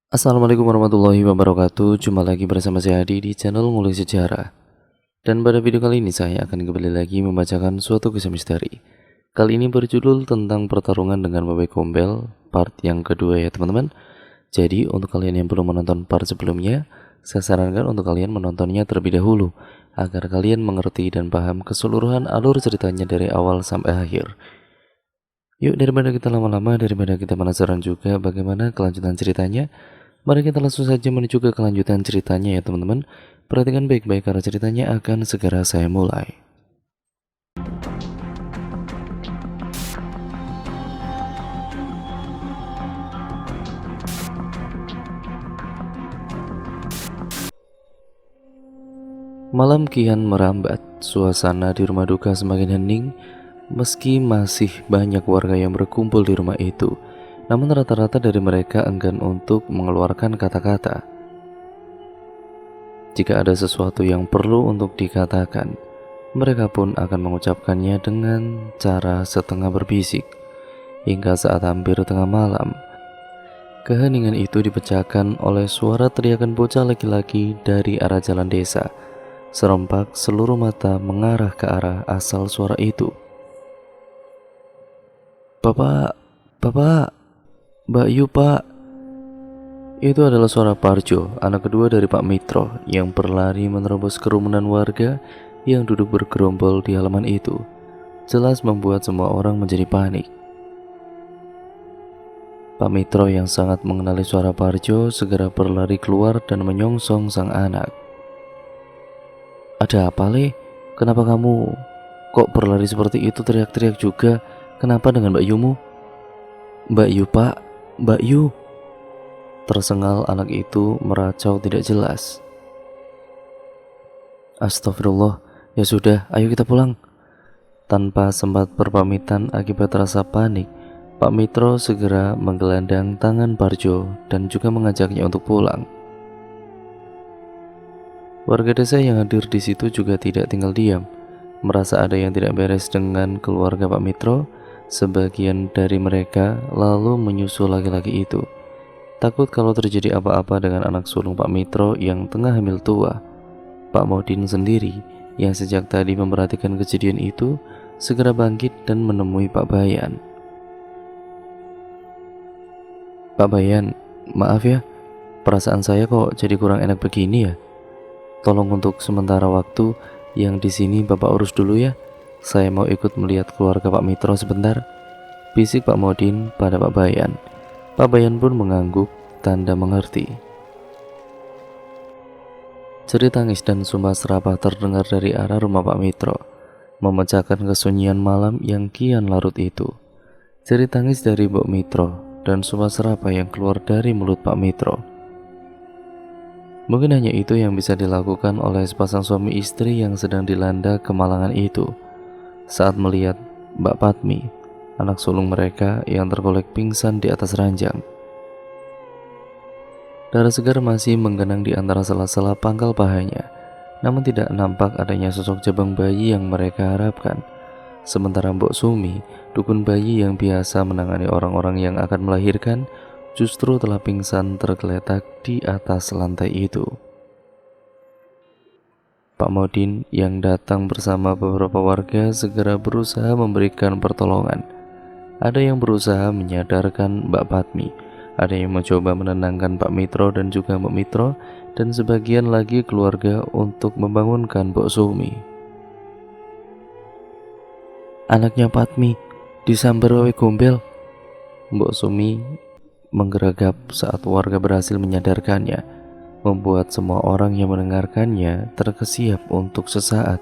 Assalamualaikum warahmatullahi wabarakatuh. Jumpa lagi bersama saya Adi di channel Ngulik Sejarah. Dan pada video kali ini saya akan kembali lagi membacakan suatu kisah misteri. Kali ini berjudul tentang pertarungan dengan babi gombel part yang kedua ya teman-teman. Jadi untuk kalian yang belum menonton part sebelumnya, saya sarankan untuk kalian menontonnya terlebih dahulu agar kalian mengerti dan paham keseluruhan alur ceritanya dari awal sampai akhir. Yuk, daripada kita lama-lama, daripada kita penasaran juga bagaimana kelanjutan ceritanya, mari kita langsung saja menuju ke kelanjutan ceritanya ya teman-teman. Perhatikan baik-baik karena ceritanya akan segera saya mulai. Malam kian merambat, suasana di rumah duka semakin hening. Meski masih banyak warga yang berkumpul di rumah itu, namun rata-rata dari mereka enggan untuk mengeluarkan kata-kata. Jika ada sesuatu yang perlu untuk dikatakan, mereka pun akan mengucapkannya dengan cara setengah berbisik. Hingga saat hampir tengah malam, keheningan itu dipecahkan oleh suara teriakan bocah laki-laki dari arah jalan desa. Serempak seluruh mata mengarah ke arah asal suara itu. "Bapak, Bapak, Mbak Yu Pak." Itu adalah suara Parjo, anak kedua dari Pak Mitro, yang berlari menerobos kerumunan warga yang duduk bergerombol di halaman itu. Jelas membuat semua orang menjadi panik. Pak Mitro yang sangat mengenali suara Parjo segera berlari keluar dan menyongsong sang anak. "Ada apa, Le? Kenapa kamu kok berlari seperti itu, teriak-teriak juga? Kenapa dengan Mbak Yumu?" "Mbak Yu Pak, Mbak Yu." Tersengal anak itu meracau tidak jelas. "Astagfirullah, ya sudah, ayo kita pulang." Tanpa sempat berpamitan akibat rasa panik, Pak Mitro segera menggelandang tangan Parjo dan juga mengajaknya untuk pulang. Warga desa yang hadir di situ juga tidak tinggal diam. Merasa ada yang tidak beres dengan keluarga Pak Mitro, sebagian dari mereka lalu menyusul laki-laki itu. Takut kalau terjadi apa-apa dengan anak sulung Pak Mitro yang tengah hamil tua. Pak Modin sendiri yang sejak tadi memperhatikan kejadian itu segera bangkit dan menemui Pak Bayan. "Pak Bayan, maaf ya, perasaan saya kok jadi kurang enak begini ya. Tolong untuk sementara waktu yang di sini Bapak urus dulu ya. Saya mau ikut melihat keluarga Pak Mitro sebentar," bisik Pak Modin pada Pak Bayan. Pak Bayan pun mengangguk, tanda mengerti. Jerit tangis dan sumpah serapah terdengar dari arah rumah Pak Mitro, memecahkan kesunyian malam yang kian larut itu. Jerit tangis dari Mbok Mitro dan sumpah serapah yang keluar dari mulut Pak Mitro. Mungkin hanya itu yang bisa dilakukan oleh sepasang suami istri yang sedang dilanda kemalangan itu saat melihat Mbak Patmi, anak sulung mereka yang tergolek pingsan di atas ranjang. Darah segar masih menggenang di antara sela-sela pangkal pahanya, namun tidak nampak adanya sosok jabang bayi yang mereka harapkan. Sementara Mbok Sumi, dukun bayi yang biasa menangani orang-orang yang akan melahirkan, justru telah pingsan tergeletak di atas lantai itu. Pak Modin yang datang bersama beberapa warga segera berusaha memberikan pertolongan. Ada yang berusaha menyadarkan Mbak Patmi, ada yang mencoba menenangkan Pak Mitro dan juga Mbak Mitro, dan sebagian lagi keluarga untuk membangunkan Mbok Sumi. "Anaknya Patmi disambar wae gombel." Mbok Sumi menggeragap saat warga berhasil menyadarkannya, membuat semua orang yang mendengarkannya terkesiap untuk sesaat.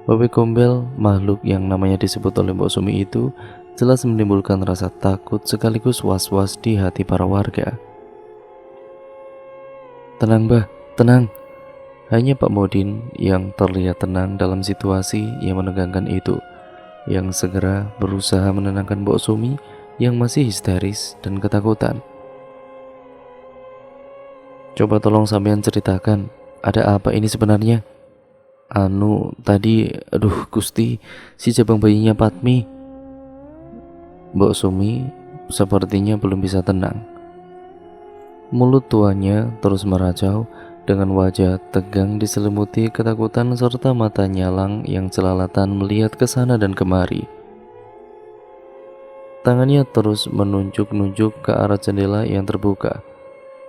Babi gombel, makhluk yang namanya disebut oleh Mbok Sumi itu, jelas menimbulkan rasa takut sekaligus was-was di hati para warga. "Tenang Mbah, tenang." Hanya Pak Modin yang terlihat tenang dalam situasi yang menegangkan itu, yang segera berusaha menenangkan Mbok Sumi yang masih histeris dan ketakutan. "Coba tolong sampean ceritakan, ada apa ini sebenarnya?" Tadi, aduh Gusti, si jabang bayinya Patmi." Mbok Sumi sepertinya belum bisa tenang. Mulut tuanya terus meracau dengan wajah tegang diselimuti ketakutan serta mata nyalang yang celalatan melihat ke sana dan kemari. Tangannya terus menunjuk-nunjuk ke arah jendela yang terbuka,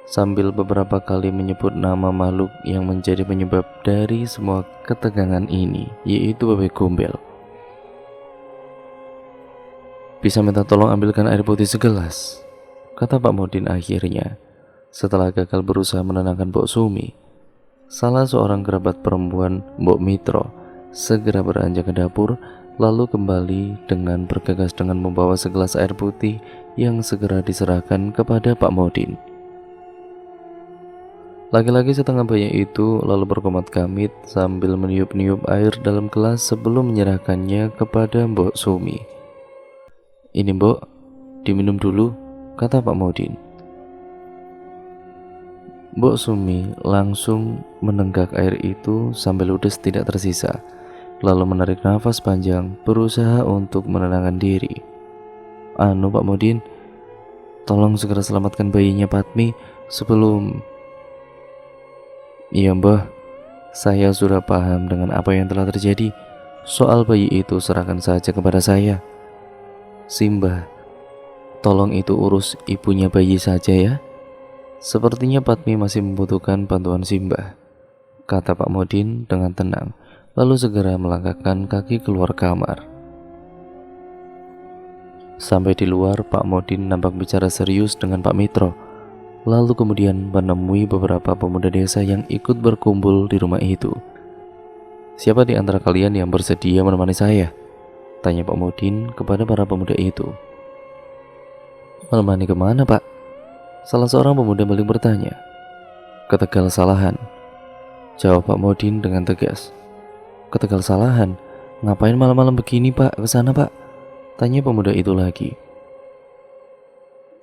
sambil beberapa kali menyebut nama makhluk yang menjadi penyebab dari semua ketegangan ini, yaitu bebek gombel. "Bisa minta tolong ambilkan air putih segelas," kata Pak Modin akhirnya, setelah gagal berusaha menenangkan Mbok Sumi. Salah seorang kerabat perempuan Mbok Mitro segera beranjak ke dapur, lalu kembali dengan bergegas dengan membawa segelas air putih yang segera diserahkan kepada Pak Modin. Laki-laki setengah bayi itu lalu berkomat kamit sambil meniup-niup air dalam gelas sebelum menyerahkannya kepada Mbok Sumi. "Ini Mbok, diminum dulu," kata Pak Modin. Mbok Sumi langsung menenggak air itu sambil ludes tidak tersisa, lalu menarik nafas panjang berusaha untuk menenangkan diri. "Anu Pak Modin, tolong segera selamatkan bayinya Patmi sebelum..." "Iya Mbah, saya sudah paham dengan apa yang telah terjadi. Soal bayi itu serahkan saja kepada saya. Simbah, tolong itu urus ibunya bayi saja ya. Sepertinya Patmi masih membutuhkan bantuan Simbah," kata Pak Modin dengan tenang, lalu segera melangkahkan kaki keluar kamar. Sampai di luar, Pak Modin nampak bicara serius dengan Pak Mitro, lalu kemudian menemui beberapa pemuda desa yang ikut berkumpul di rumah itu. "Siapa di antara kalian yang bersedia menemani saya?" tanya Pak Modin kepada para pemuda itu. "Menemani kemana Pak?" salah seorang pemuda balik bertanya. "Ke Tegal Salahan," jawab Pak Modin dengan tegas. "Ke Tegal Salahan? Ngapain malam-malam begini Pak ke sana Pak?" tanya pemuda itu lagi.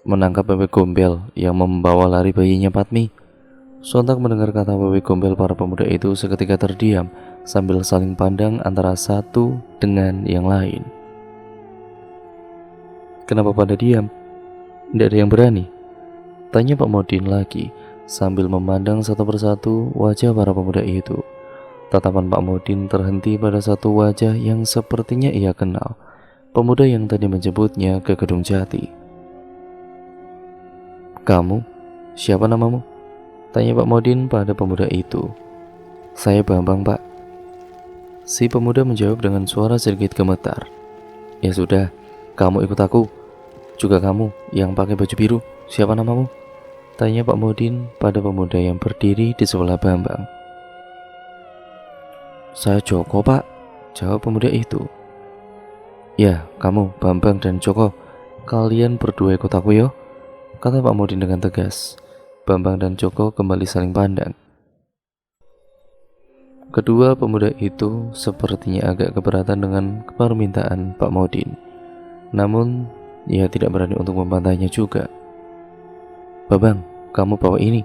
"Menangkap bebek gombel yang membawa lari bayinya Patmi." Sontak mendengar kata bebek gombel, para pemuda itu seketika terdiam sambil saling pandang antara satu dengan yang lain. "Kenapa pada diam? Tidak ada yang berani?" tanya Pak Modin lagi sambil memandang satu persatu wajah para pemuda itu. Tatapan Pak Modin terhenti pada satu wajah yang sepertinya ia kenal, pemuda yang tadi menjemputnya ke Gedung Jati. "Kamu, siapa namamu?" tanya Pak Modin pada pemuda itu. "Saya Bambang Pak." Si pemuda menjawab dengan suara sedikit gemetar. "Ya sudah, kamu ikut aku. Juga kamu yang pakai baju biru, siapa namamu?" tanya Pak Modin pada pemuda yang berdiri di sebelah Bambang. "Saya Joko Pak," jawab pemuda itu. "Ya, kamu Bambang dan Joko, kalian berdua ikut aku yo," kata Pak Modin dengan tegas. Bambang dan Joko kembali saling pandang. Kedua pemuda itu sepertinya agak keberatan dengan permintaan Pak Modin, namun ia tidak berani untuk membantahnya juga. "Bambang, kamu bawa ini."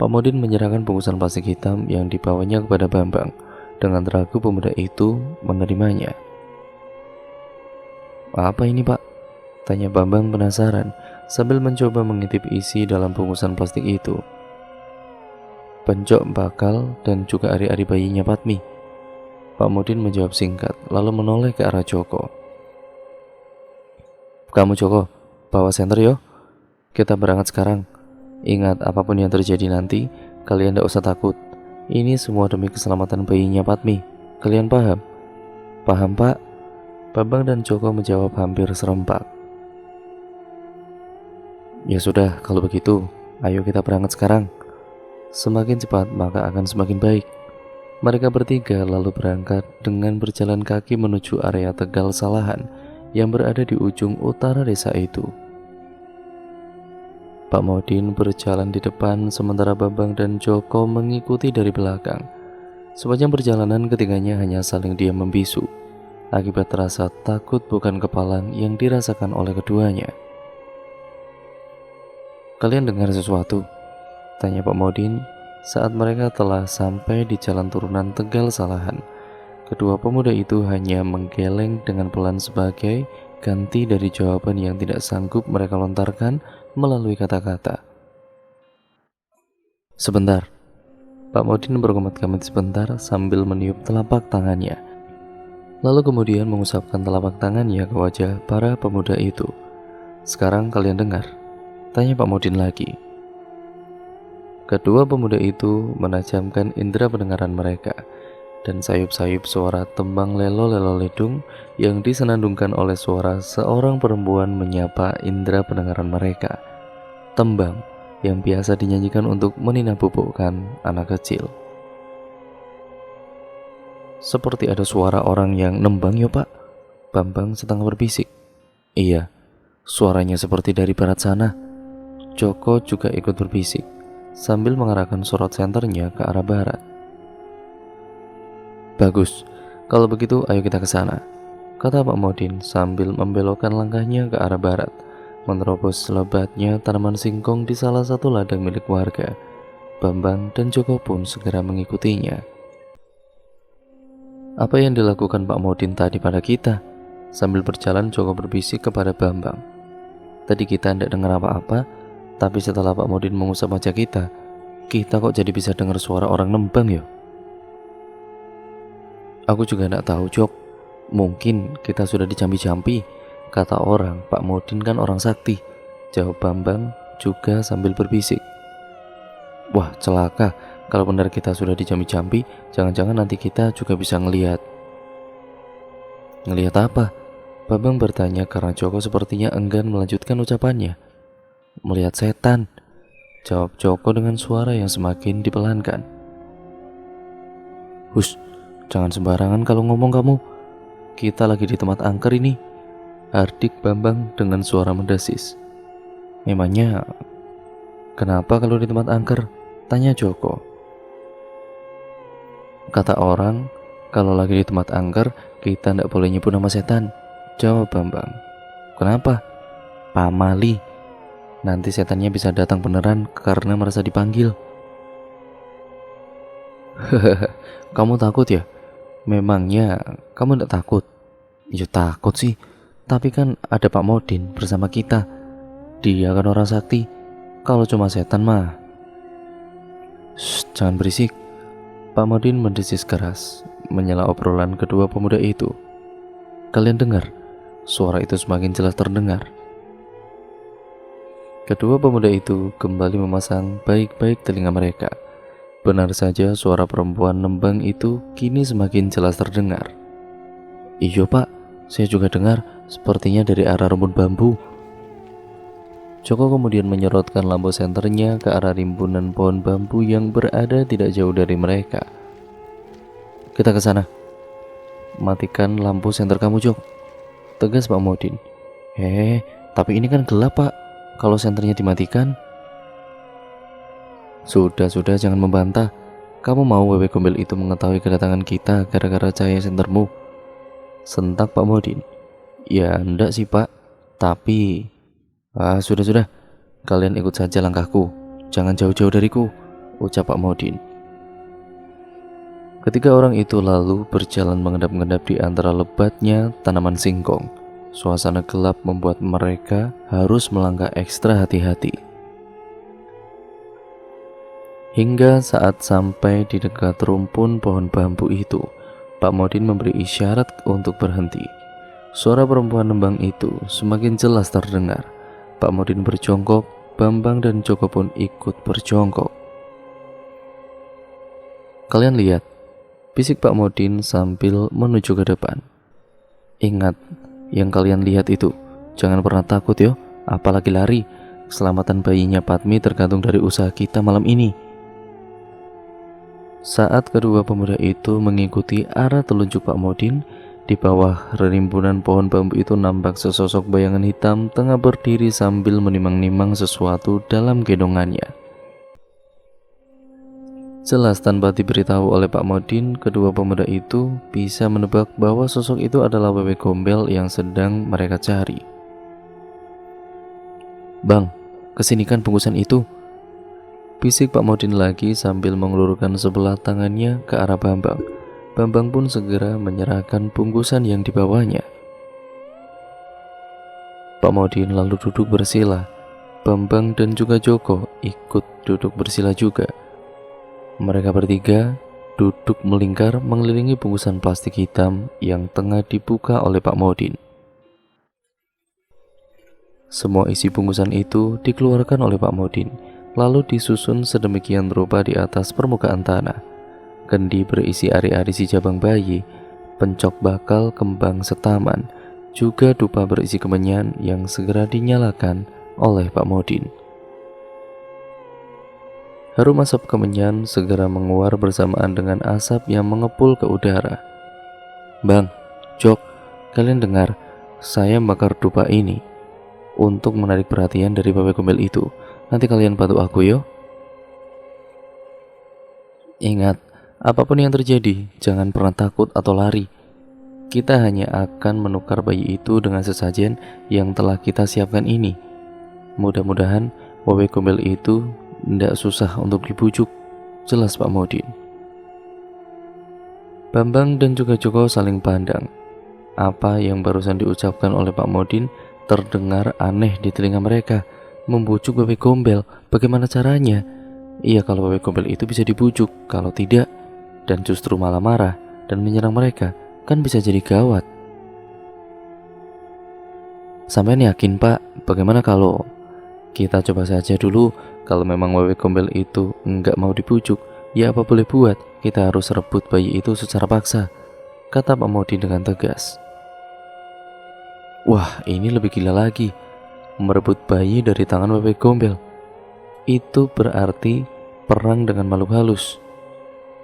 Pak Modin menyerahkan bungkusan plastik hitam yang dibawanya kepada Bambang. Dengan ragu pemuda itu menerimanya. "Apa ini Pak?" tanya Bambang penasaran sambil mencoba mengintip isi dalam bungkusan plastik itu. "Pencok bakal dan juga ari-ari bayinya Patmi," Pak Modin menjawab singkat, lalu menoleh ke arah Joko. "Kamu Joko, bawa senter yo. Kita berangkat sekarang. Ingat, apapun yang terjadi nanti, kalian tidak usah takut. Ini semua demi keselamatan bayinya Patmi. Kalian paham?" "Paham Pak," Bambang dan Joko menjawab hampir serempak. "Ya sudah, kalau begitu, ayo kita berangkat sekarang. Semakin cepat maka akan semakin baik." Mereka bertiga lalu berangkat dengan berjalan kaki menuju area Tegal Salahan yang berada di ujung utara desa itu. Pak Modin berjalan di depan sementara Bambang dan Joko mengikuti dari belakang. Sepanjang perjalanan ketiganya hanya saling diam membisu akibat rasa takut bukan kepalang yang dirasakan oleh keduanya. "Kalian dengar sesuatu?" tanya Pak Modin saat mereka telah sampai di jalan turunan Tegal Salahan. Kedua pemuda itu hanya menggeleng dengan pelan sebagai ganti dari jawaban yang tidak sanggup mereka lontarkan melalui kata-kata. Sebentar, Pak Modin berkomat-kamit sebentar sambil meniup telapak tangannya. Lalu kemudian mengusapkan telapak tangannya ke wajah para pemuda itu. Sekarang kalian dengar, tanya Pak Modin lagi. Kedua pemuda itu menajamkan indera pendengaran mereka, dan sayup-sayup suara tembang lelo-lelo ledung yang disenandungkan oleh suara seorang perempuan menyapa indera pendengaran mereka. Tembang yang biasa dinyanyikan untuk meninabobokan anak kecil. Seperti ada suara orang yang nembang ya Pak, Bambang setengah berbisik. Iya, suaranya seperti dari barat sana. Joko juga ikut berbisik, sambil mengarahkan sorot senternya ke arah barat. Bagus, kalau begitu ayo kita ke sana, kata Pak Modin sambil membelokkan langkahnya ke arah barat, menerobos lebatnya tanaman singkong di salah satu ladang milik warga. Bambang dan Joko pun segera mengikutinya. Apa yang dilakukan Pak Modin tadi pada kita? Sambil berjalan Joko berbisik kepada Bambang. Tadi kita tidak dengar apa-apa, tapi setelah Pak Modin mengusap wajah kita kok jadi bisa dengar suara orang nembang ya? Aku juga tidak tahu Jok, mungkin kita sudah dicampi-campi. Kata orang, Pak Modin kan orang sakti, jawab Bambang juga sambil berbisik. Wah celaka, kalau benar kita sudah dicampi-campi, jangan-jangan nanti kita juga bisa ngelihat. Ngelihat apa? Bambang bertanya karena Joko sepertinya enggan melanjutkan ucapannya. Melihat setan, jawab Joko dengan suara yang semakin dipelankan. Hus, jangan sembarangan kalau ngomong kamu. Kita lagi di tempat angker ini, hardik Bambang dengan suara mendesis. Memangnya kenapa kalau di tempat angker? Tanya Joko. Kata orang, kalau lagi di tempat angker, kita tidak boleh nyebut nama setan, jawab Bambang. Kenapa? Pamali. Nanti setannya bisa datang beneran karena merasa dipanggil. Kamu takut ya? Memangnya kamu tidak takut? Ya takut sih, tapi kan ada Pak Modin bersama kita. Dia kan orang sakti. Kalau cuma setan mah. Shh, jangan berisik. Pak Modin mendesis keras, menyela obrolan kedua pemuda itu. Kalian dengar? Suara itu semakin jelas terdengar. Kedua pemuda itu kembali memasang baik-baik telinga mereka. Benar saja suara perempuan nembang itu kini semakin jelas terdengar. Iya Pak, saya juga dengar, sepertinya dari arah rumpun bambu. Joko kemudian menyorotkan lampu senternya ke arah rimbunan pohon bambu yang berada tidak jauh dari mereka. Kita ke sana. Matikan lampu senter kamu Jok, tegas Pak Modin. Tapi ini kan gelap Pak, kalau senternya dimatikan. Sudah jangan membantah. Kamu mau Wewe Gombel itu mengetahui kedatangan kita gara-gara cahaya sentermu? Sentak Pak Modin. Ya enggak sih Pak, tapi sudah, kalian ikut saja langkahku, jangan jauh-jauh dariku, ucap Pak Modin. Ketiga orang itu lalu berjalan mengendap-endap di antara lebatnya tanaman singkong. Suasana gelap membuat mereka harus melangkah ekstra hati-hati. Hingga saat sampai di dekat rumpun pohon bambu itu, Pak Modin memberi isyarat untuk berhenti. Suara perempuan nembang itu semakin jelas terdengar. Pak Modin berjongkok, Bambang dan Joko pun ikut berjongkok. Kalian lihat, bisik Pak Modin sambil menuju ke depan. Ingat, yang kalian lihat itu, jangan pernah takut yo, apalagi lari. Keselamatan bayinya Padmi tergantung dari usaha kita malam ini. Saat kedua pemuda itu mengikuti arah telunjuk Pak Modin, di bawah rimbunan pohon bambu itu nampak sesosok bayangan hitam tengah berdiri sambil menimang-nimang sesuatu dalam gendongannya. Jelas tanpa diberitahu oleh Pak Modin, kedua pemuda itu bisa menebak bahwa sosok itu adalah Wewe Gombel yang sedang mereka cari. Bang, kesinikan bungkusan itu, bisik Pak Modin lagi sambil mengelurkan sebelah tangannya ke arah Bambang. Bambang pun segera menyerahkan bungkusan yang dibawanya. Pak Modin lalu duduk bersila. Bambang dan juga Joko ikut duduk bersila juga. Mereka bertiga duduk melingkar mengelilingi bungkusan plastik hitam yang tengah dibuka oleh Pak Modin. Semua isi bungkusan itu dikeluarkan oleh Pak Modin, lalu disusun sedemikian rupa di atas permukaan tanah. Kendi berisi ari-ari si jabang bayi, pencok bakal kembang setaman, juga dupa berisi kemenyan yang segera dinyalakan oleh Pak Modin. Harum asap kemenyan segera menguar bersamaan dengan asap yang mengepul ke udara. "Bang, Jok, kalian dengar, saya bakar dupa ini untuk menarik perhatian dari bapak gombel itu. Nanti kalian bantu aku yo. Ingat, apapun yang terjadi, jangan pernah takut atau lari. Kita hanya akan menukar bayi itu dengan sesajen yang telah kita siapkan ini. Mudah-mudahan bapak gombel itu tidak susah untuk dibujuk," jelas Pak Modin. Bambang dan juga Joko saling pandang. Apa yang barusan diucapkan oleh Pak Modin terdengar aneh di telinga mereka. Membujuk bebek gombel, bagaimana caranya? Iya, kalau bebek gombel itu bisa dibujuk, kalau tidak dan justru malah marah dan menyerang mereka, kan bisa jadi gawat. "Sampean yakin, Pak? Bagaimana kalau kita coba saja dulu? Kalau memang bebek gombel itu enggak mau dibujuk, ya apa boleh buat, kita harus rebut bayi itu secara paksa," kata Pak Modin dengan tegas. Wah, ini lebih gila lagi. Merebut bayi dari tangan bebek gombel. Itu berarti perang dengan makhluk halus.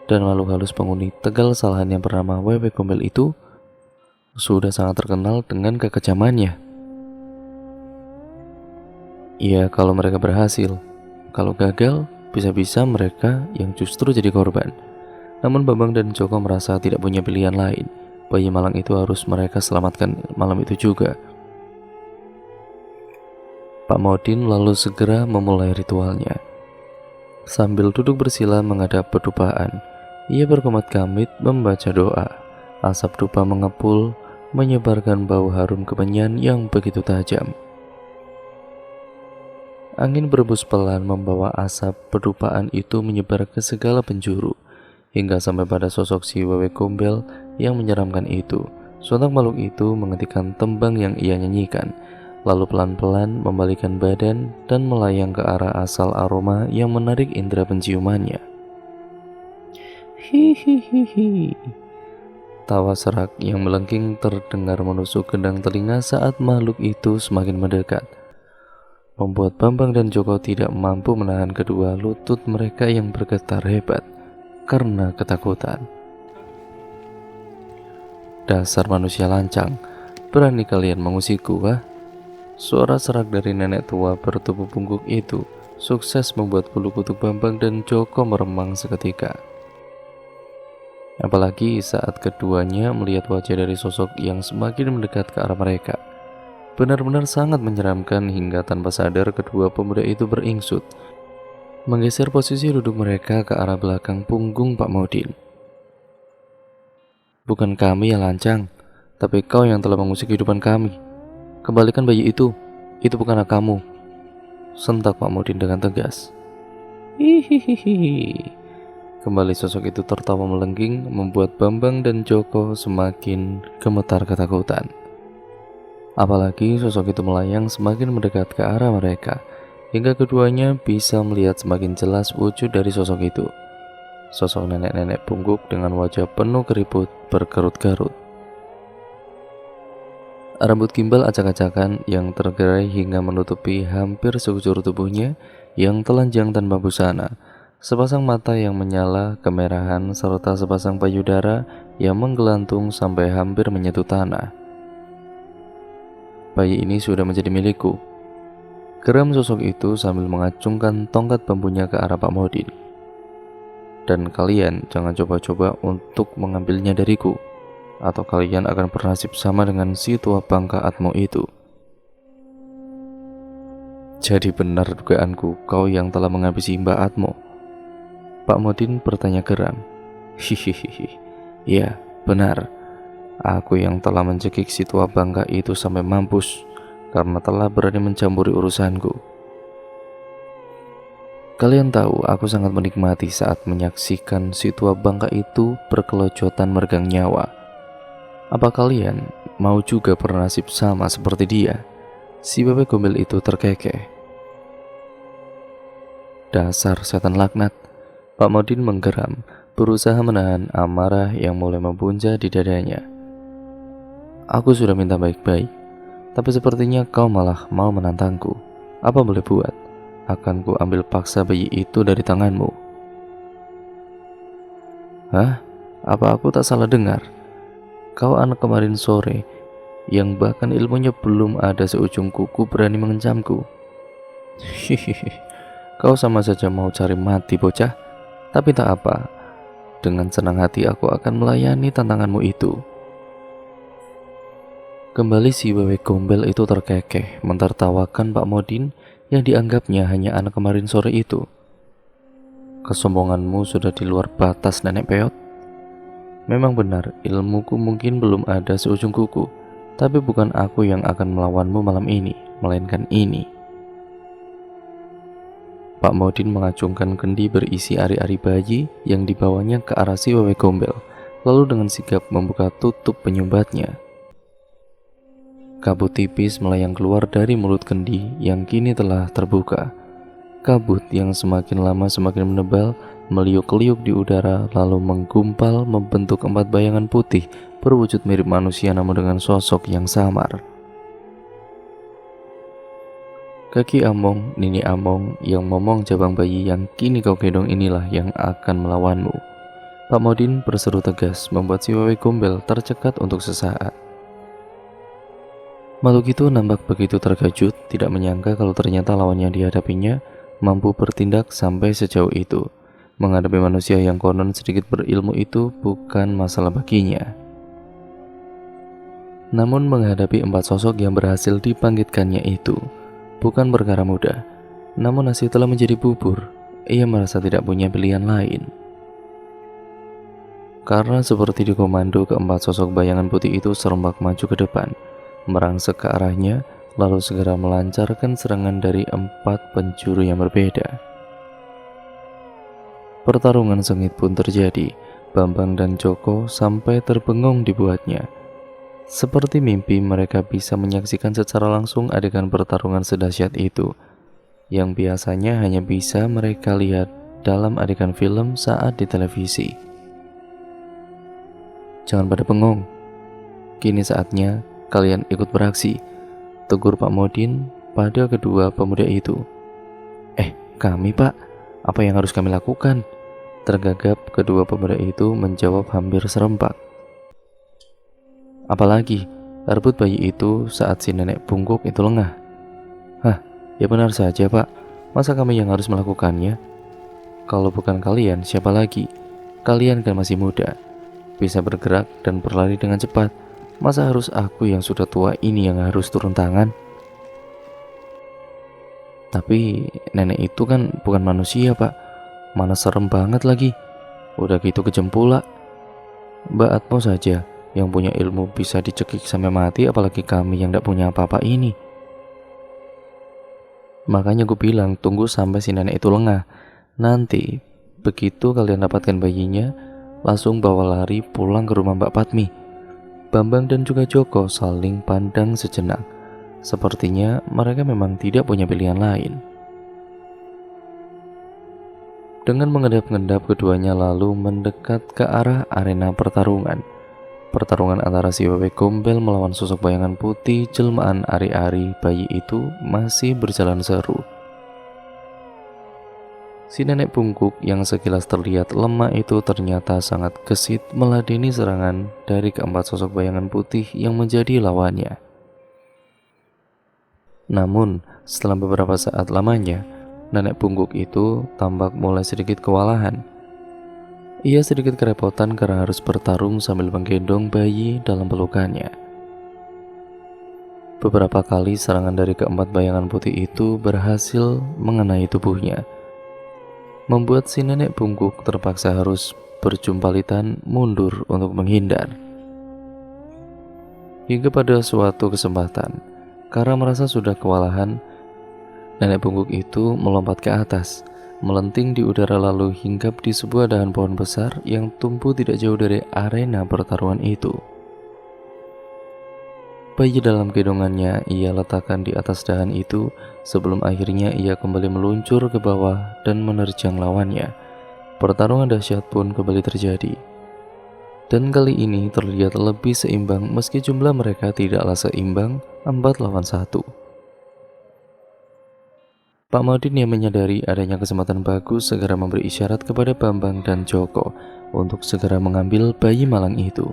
Dan makhluk halus penghuni Tegal Salahan yang bernama bebek gombel itu sudah sangat terkenal dengan kekejamannya. Ya, kalau mereka berhasil. Kalau gagal, bisa-bisa mereka yang justru jadi korban. Namun Bambang dan Joko merasa tidak punya pilihan lain. Bayi malang itu harus mereka selamatkan malam itu juga. Pak Modin lalu segera memulai ritualnya. Sambil duduk bersila menghadap pedupaan, ia berkemat-kamit membaca doa. Asap dupa mengepul, menyebarkan bau harum kemenyan yang begitu tajam. Angin berembus pelan membawa asap pedupaan itu menyebar ke segala penjuru, hingga sampai pada sosok si bebek gombel yang menyeramkan itu. Sontak makhluk itu menghentikan tembang yang ia nyanyikan, lalu pelan-pelan membalikkan badan dan melayang ke arah asal aroma yang menarik indera penciumannya. Hihihihi. Tawa serak yang melengking terdengar menusuk gendang telinga saat makhluk itu semakin mendekat, membuat Bambang dan Joko tidak mampu menahan kedua lutut mereka yang bergetar hebat karena ketakutan. "Dasar manusia lancang, berani kalian mengusikku, wah?" Suara serak dari nenek tua bertubuh bungkuk itu sukses membuat bulu kuduk Bambang dan Joko meremang seketika. Apalagi saat keduanya melihat wajah dari sosok yang semakin mendekat ke arah mereka. Benar-benar sangat menyeramkan hingga tanpa sadar kedua pemuda itu beringsut, menggeser posisi duduk mereka ke arah belakang punggung Pak Modin. "Bukan kami yang lancang, tapi kau yang telah mengusik kehidupan kami. Kembalikan bayi itu bukan anak kamu," sentak Pak Modin dengan tegas. Hihihihi. Kembali sosok itu tertawa melengking, membuat Bambang dan Joko semakin gemetar ketakutan. Apalagi sosok itu melayang semakin mendekat ke arah mereka, hingga keduanya bisa melihat semakin jelas wujud dari sosok itu. Sosok nenek-nenek bungkuk dengan wajah penuh keriput berkerut-kerut. Rambut gimbal acak-acakan yang tergerai hingga menutupi hampir sekujur tubuhnya yang telanjang tanpa busana. Sepasang mata yang menyala kemerahan serta sepasang payudara yang menggelantung sampai hampir menyentuh tanah. "Bayi ini sudah menjadi milikku," geram sosok itu sambil mengacungkan tongkat bambunya ke arah Pak Modin. "Dan kalian jangan coba-coba untuk mengambilnya dariku, atau kalian akan bernasib sama dengan si tua bangka Atmo itu." "Jadi benar dugaanku, kau yang telah menghabisi Mbak Atmo?" Pak Modin bertanya geram. "Hihihi, ya benar. Aku yang telah mencekik si tua bangka itu sampai mampus karena telah berani mencampuri urusanku." Kalian tahu, aku sangat menikmati saat menyaksikan si tua bangka itu berkelojotan meregang nyawa. Apa kalian mau juga bernasib sama seperti dia? Si bebek gombel itu terkekeh. Dasar setan laknat. Pak Modin menggeram, berusaha menahan amarah yang mulai membuncah di dadanya. Aku sudah minta baik-baik, tapi sepertinya kau malah mau menantangku. Apa boleh buat? Akan ku ambil paksa bayi itu dari tanganmu. Hah? Apa aku tak salah dengar? Kau anak kemarin sore yang bahkan ilmunya belum ada seujung kuku berani mengancamku. Hihihi, kau sama saja mau cari mati bocah. Tapi tak apa, dengan senang hati aku akan melayani tantanganmu itu. Kembali si bebek gombel itu terkekeh mentertawakan Pak Modin yang dianggapnya hanya anak kemarin sore itu. Kesombonganmu sudah di luar batas, nenek peot. Memang benar, ilmuku mungkin belum ada seujung kuku, tapi bukan aku yang akan melawanmu malam ini, melainkan ini. Pak Modin mengacungkan kendi berisi ari-ari bayi yang dibawanya ke arah si bebek gombel, lalu dengan sigap membuka tutup penyumbatnya. Kabut tipis melayang keluar dari mulut kendi yang kini telah terbuka. Kabut yang semakin lama semakin menebal, meliuk-liuk di udara, lalu menggumpal membentuk 4 bayangan putih berwujud mirip manusia namun dengan sosok yang samar. Kaki Among, Nini Among yang momong jabang bayi yang kini kau gendong inilah yang akan melawanmu. Pak Modin berseru tegas membuat si bebek gombel tercekat untuk sesaat. Makhluk itu nampak begitu terkejut, tidak menyangka kalau ternyata lawan yang dihadapinya mampu bertindak sampai sejauh itu. Menghadapi manusia yang konon sedikit berilmu itu bukan masalah baginya. Namun menghadapi 4 sosok yang berhasil dibangkitkannya itu bukan perkara mudah. Namun nasi telah menjadi bubur, ia merasa tidak punya pilihan lain. Karena seperti dikomando, ke-4 sosok bayangan putih itu serempak maju ke depan, merangsek ke arahnya, lalu segera melancarkan serangan dari 4 penjuru yang berbeda. Pertarungan sengit pun terjadi. Bambang dan Joko sampai terbengong dibuatnya. Seperti mimpi, mereka bisa menyaksikan secara langsung adegan pertarungan sedahsyat itu, yang biasanya hanya bisa mereka lihat dalam adegan film saat di televisi. Jangan pada bengong, kini saatnya kalian ikut beraksi, tegur Pak Modin pada kedua pemuda itu. Kami Pak, apa yang harus kami lakukan? Tergagap kedua pemuda itu menjawab hampir serempak. Apalagi, rebut bayi itu saat si nenek bungkuk itu lengah. Hah, ya benar saja Pak, masa kami yang harus melakukannya? Kalau bukan kalian, siapa lagi? Kalian kan masih muda, bisa bergerak dan berlari dengan cepat. Masa harus aku yang sudah tua ini yang harus turun tangan? Tapi nenek itu kan bukan manusia Pak, mana serem banget lagi. Udah gitu kejam pula. Mbak Atmo saja yang punya ilmu bisa dicekik sampai mati, apalagi kami yang tidak punya apa-apa ini. Makanya gue bilang tunggu sampai si nenek itu lengah. Nanti begitu kalian dapatkan bayinya, langsung bawa lari pulang ke rumah Mbak Patmi. Bambang dan juga Joko saling pandang sejenak. Sepertinya mereka memang tidak punya pilihan lain. Dengan mengendap-endap, keduanya lalu mendekat ke arah arena pertarungan. Pertarungan antara si bebek gombel melawan sosok bayangan putih jelmaan ari-ari bayi itu masih berjalan seru. Si nenek bungkuk yang sekilas terlihat lemah itu ternyata sangat gesit meladeni serangan dari ke-4 sosok bayangan putih yang menjadi lawannya. Namun, setelah beberapa saat lamanya, nenek bungkuk itu tampak mulai sedikit kewalahan. Ia sedikit kerepotan karena harus bertarung sambil menggendong bayi dalam pelukannya. Beberapa kali serangan dari ke-4 bayangan putih itu berhasil mengenai tubuhnya, membuat si nenek bungkuk terpaksa harus berjumpalitan mundur untuk menghindar. Hingga pada suatu kesempatan, karena merasa sudah kewalahan, nenek bungkuk itu melompat ke atas, melenting di udara lalu hinggap di sebuah dahan pohon besar yang tumbuh tidak jauh dari arena pertarungan itu. Bayi dalam gendongannya ia letakkan di atas dahan itu sebelum akhirnya ia kembali meluncur ke bawah dan menerjang lawannya. Pertarungan dahsyat pun kembali terjadi. Dan kali ini terlihat lebih seimbang meski jumlah mereka tidaklah seimbang 4 lawan 1. Pak Modin yang menyadari adanya kesempatan bagus segera memberi isyarat kepada Bambang dan Joko untuk segera mengambil bayi malang itu.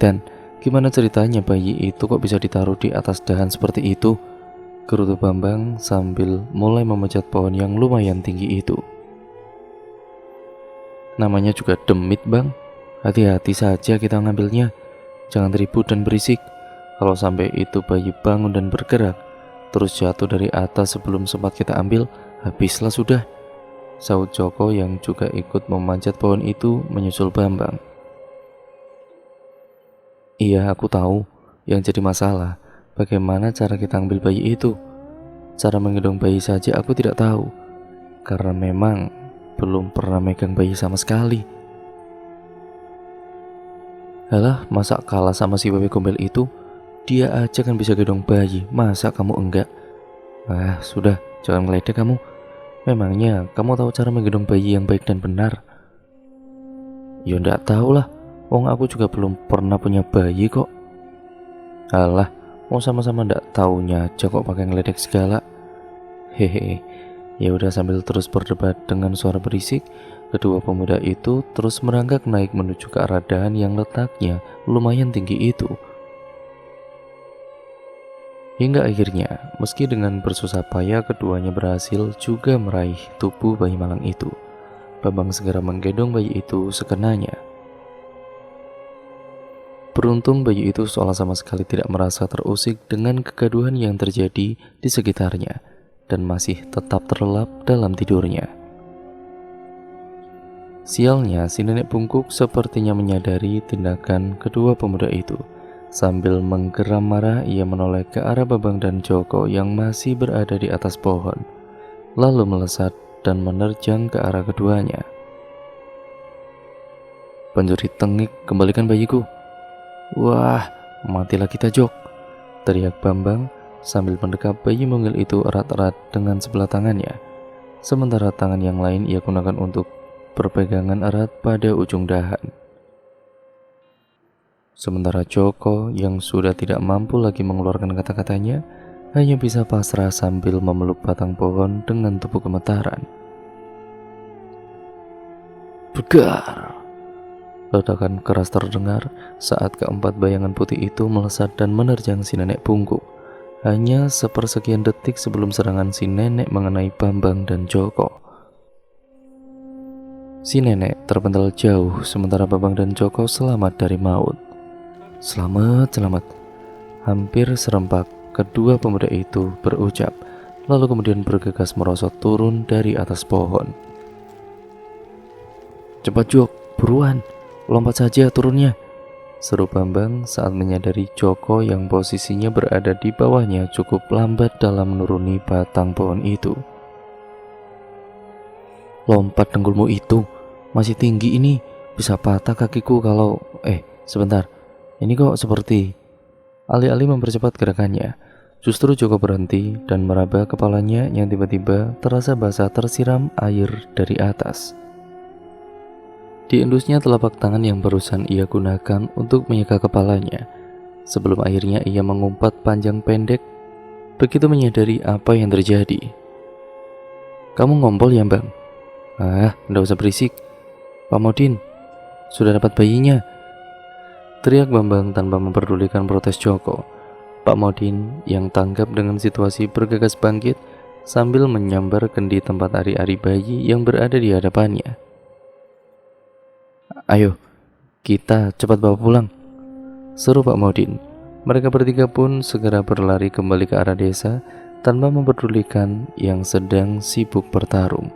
Dan gimana ceritanya bayi itu kok bisa ditaruh di atas dahan seperti itu? Gerutu Bambang sambil mulai memencet pohon yang lumayan tinggi itu. Namanya juga demit bang, hati-hati saja kita ngambilnya. Jangan ribut dan berisik. Kalau sampai itu bayi bangun dan bergerak, terus jatuh dari atas sebelum sempat kita ambil, habislah sudah, sahut Joko yang juga ikut memanjat pohon itu menyusul Bambang. Iya, aku tahu. Yang jadi masalah, bagaimana cara kita ambil bayi itu? Cara menggendong bayi saja aku tidak tahu, karena memang belum pernah megang bayi sama sekali. Halah, masa kalah sama si bebek gombel itu? Dia aja kan bisa gendong bayi, masa kamu enggak? Ah, sudah, jangan ngeledek kamu. Memangnya kamu tahu cara menggendong bayi yang baik dan benar? Ya enggak tahu lah, wong aku juga belum pernah punya bayi kok. Alah, mau sama-sama enggak taunya aja kok pakai ngeledek segala. Hehe. Ya udah, sambil terus berdebat dengan suara berisik, kedua pemuda itu terus merangkak naik menuju ke arah dahan yang letaknya lumayan tinggi itu. Hingga akhirnya, meski dengan bersusah payah keduanya berhasil juga meraih tubuh bayi malang itu. Bambang segera menggendong bayi itu sekenanya. Beruntung bayi itu seolah sama sekali tidak merasa terusik dengan kegaduhan yang terjadi di sekitarnya dan masih tetap terlelap dalam tidurnya. Sialnya, si nenek bungkuk sepertinya menyadari tindakan kedua pemuda itu. Sambil menggeram marah, ia menoleh ke arah Bambang dan Joko yang masih berada di atas pohon, lalu melesat dan menerjang ke arah keduanya. Pencuri tengik, kembalikan bayiku. Wah, matilah kita Jok, teriak Bambang sambil mendekap bayi mungil itu erat-erat dengan sebelah tangannya. Sementara tangan yang lain ia gunakan untuk berpegangan erat pada ujung dahan. Sementara Joko yang sudah tidak mampu lagi mengeluarkan kata-katanya hanya bisa pasrah sambil memeluk batang pohon dengan tubuh gemetaran. Begar! Ledakan keras terdengar saat keempat bayangan putih itu melesat dan menerjang si nenek bungkuk. Hanya sepersekian detik sebelum serangan si nenek mengenai Bambang dan Joko. Si nenek terpental jauh sementara Bambang dan Joko selamat dari maut. Selamat, selamat. Hampir serempak kedua pemuda itu berucap, lalu kemudian bergegas merosot turun dari atas pohon. Cepat Jok, buruan, lompat saja turunnya, seru Bambang saat menyadari Joko yang posisinya berada di bawahnya cukup lambat dalam menuruni batang pohon itu. Lompat dengkulmu itu, masih tinggi ini, bisa patah kakiku kalau... sebentar. Ini kok seperti... Alih-alih mempercepat gerakannya, justru Joko berhenti dan meraba kepalanya yang tiba-tiba terasa basah tersiram air dari atas. Diendusnya telapak tangan yang barusan ia gunakan untuk menyeka kepalanya, sebelum akhirnya ia mengumpat panjang pendek, begitu menyadari apa yang terjadi. Kamu ngompol ya Bang? Nggak usah berisik. Pak Modin, sudah dapat bayinya, teriak Bambang tanpa memperdulikan protes Joko. Pak Modin yang tanggap dengan situasi bergegas bangkit sambil menyambar kendi tempat ari-ari bayi yang berada di hadapannya. Ayo, kita cepat bawa pulang, seru Pak Modin. Mereka bertiga pun segera berlari kembali ke arah desa tanpa memperdulikan yang sedang sibuk bertarung.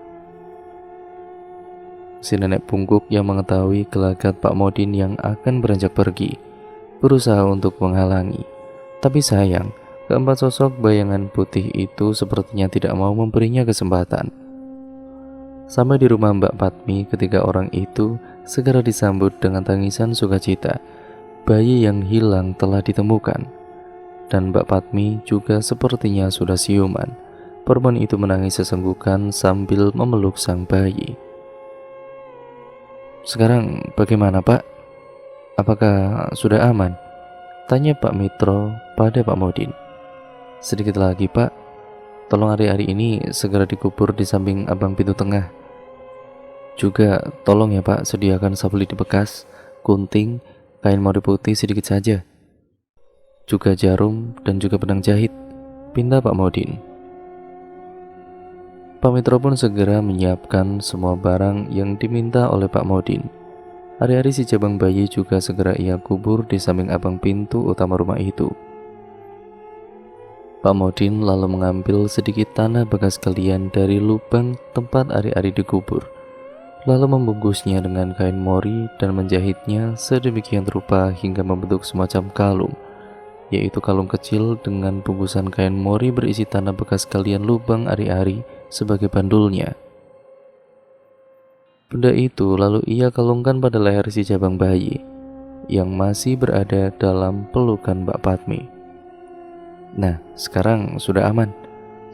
Si nenek bungkuk yang mengetahui gelagat Pak Modin yang akan beranjak pergi, berusaha untuk menghalangi. Tapi sayang, keempat sosok bayangan putih itu sepertinya tidak mau memberinya kesempatan. Sampai di rumah Mbak Patmi, ketiga orang itu segera disambut dengan tangisan sukacita. Bayi yang hilang telah ditemukan, dan Mbak Patmi juga sepertinya sudah siuman. Perempuan itu menangis sesenggukan sambil memeluk sang bayi. "Sekarang bagaimana, Pak? Apakah sudah aman?" tanya Pak Mitro pada Pak Modin. "Sedikit lagi, Pak. Tolong hari-hari ini segera dikubur di samping abang pintu tengah. Juga tolong ya Pak, sediakan sapu lidi bekas, gunting, kain mori putih sedikit saja. Juga jarum dan juga benang jahit," pinta Pak Modin. Pak Mitro pun segera menyiapkan semua barang yang diminta oleh Pak Modin. Hari-hari si jabang bayi juga segera ia kubur di samping abang pintu utama rumah itu. Pak Modin lalu mengambil sedikit tanah bekas galian dari lubang tempat hari-hari dikubur, lalu membungkusnya dengan kain mori dan menjahitnya sedemikian rupa hingga membentuk semacam kalung, yaitu kalung kecil dengan bungkusan kain mori berisi tanah bekas galian lubang ari-ari sebagai bandulnya. Benda itu lalu ia kalungkan pada leher si jabang bayi yang masih berada dalam pelukan Mbak Patmi. "Nah, sekarang sudah aman.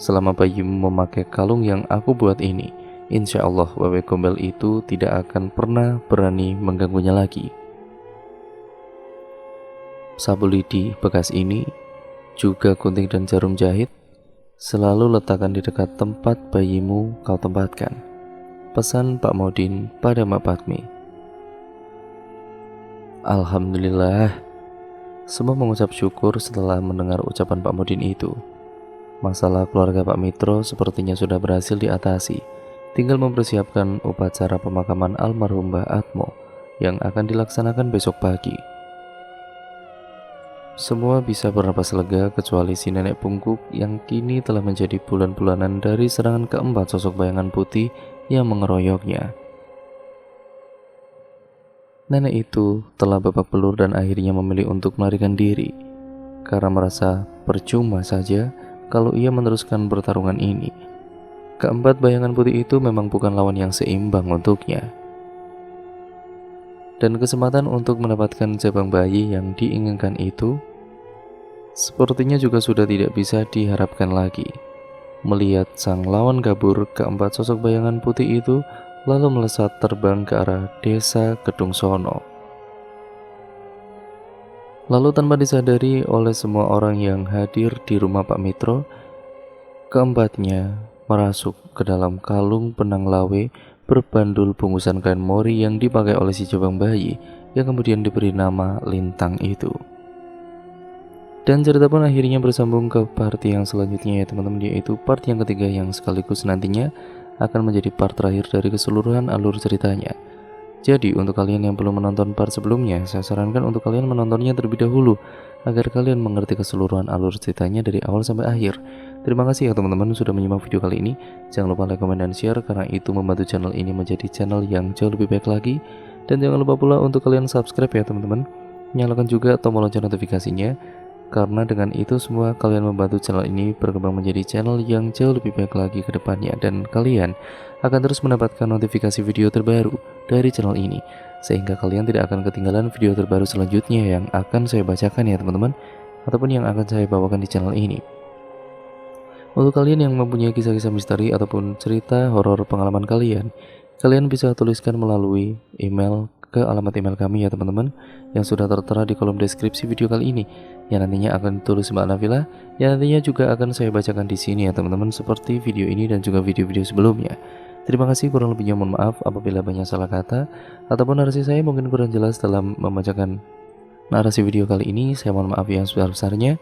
Selama bayimu memakai kalung yang aku buat ini, insya Allah wewe gombel itu tidak akan pernah berani mengganggunya lagi." Sapu lidi bekas ini, juga gunting dan jarum jahit, selalu letakkan di dekat tempat bayimu kau tempatkan, pesan Pak Modin pada Mbak Patmi. Alhamdulillah, semua mengucap syukur setelah mendengar ucapan Pak Modin itu. Masalah keluarga Pak Mitro sepertinya sudah berhasil diatasi. Tinggal mempersiapkan upacara pemakaman almarhum Mbah Atmo yang akan dilaksanakan besok pagi. Semua bisa bernapas lega kecuali si nenek bungkuk yang kini telah menjadi bulan-bulanan dari serangan keempat sosok bayangan putih yang mengeroyoknya. Nenek itu telah babak belur dan akhirnya memilih untuk melarikan diri karena merasa percuma saja kalau ia meneruskan pertarungan ini. Keempat bayangan putih itu memang bukan lawan yang seimbang untuknya. Dan kesempatan untuk mendapatkan jabang bayi yang diinginkan itu sepertinya juga sudah tidak bisa diharapkan lagi. Melihat sang lawan kabur, keempat sosok bayangan putih itu lalu melesat terbang ke arah desa Kedung Sono. Lalu tanpa disadari oleh semua orang yang hadir di rumah Pak Mitro, keempatnya merasuk ke dalam kalung benang lawe berbandul bungkusan kain mori yang dipakai oleh si jabang bayi yang kemudian diberi nama Lintang itu. Dan cerita pun akhirnya bersambung ke part yang selanjutnya ya teman-teman, yaitu part yang ketiga yang sekaligus nantinya akan menjadi part terakhir dari keseluruhan alur ceritanya. Jadi untuk kalian yang belum menonton part sebelumnya, saya sarankan untuk kalian menontonnya terlebih dahulu agar kalian mengerti keseluruhan alur ceritanya dari awal sampai akhir. Terima kasih ya teman-teman sudah menyimak video kali ini. Jangan lupa like, comment, dan share karena itu membantu channel ini menjadi channel yang jauh lebih baik lagi. Dan jangan lupa pula untuk kalian subscribe ya teman-teman. Nyalakan juga tombol lonceng notifikasinya, karena dengan itu semua kalian membantu channel ini berkembang menjadi channel yang jauh lebih baik lagi ke depannya. Dan kalian akan terus mendapatkan notifikasi video terbaru dari channel ini, sehingga kalian tidak akan ketinggalan video terbaru selanjutnya yang akan saya bacakan ya teman-teman, ataupun yang akan saya bawakan di channel ini. Untuk kalian yang mempunyai kisah-kisah misteri ataupun cerita horor pengalaman kalian bisa tuliskan melalui email ke alamat email kami ya teman-teman, yang sudah tertera di kolom deskripsi video kali ini, yang nantinya akan ditulis Mbak Nafila, yang nantinya juga akan saya bacakan di sini ya teman-teman, seperti video ini dan juga video-video sebelumnya. Terima kasih, kurang lebihnya mohon maaf apabila banyak salah kata ataupun narasi saya mungkin kurang jelas dalam membacakan narasi video kali ini. Saya mohon maaf yang sebesar-besarnya.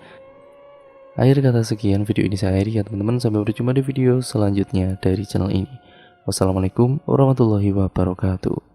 Akhir kata sekian video ini saya akhiri ya teman-teman, sampai berjumpa di video selanjutnya dari channel ini. Wassalamualaikum warahmatullahi wabarakatuh.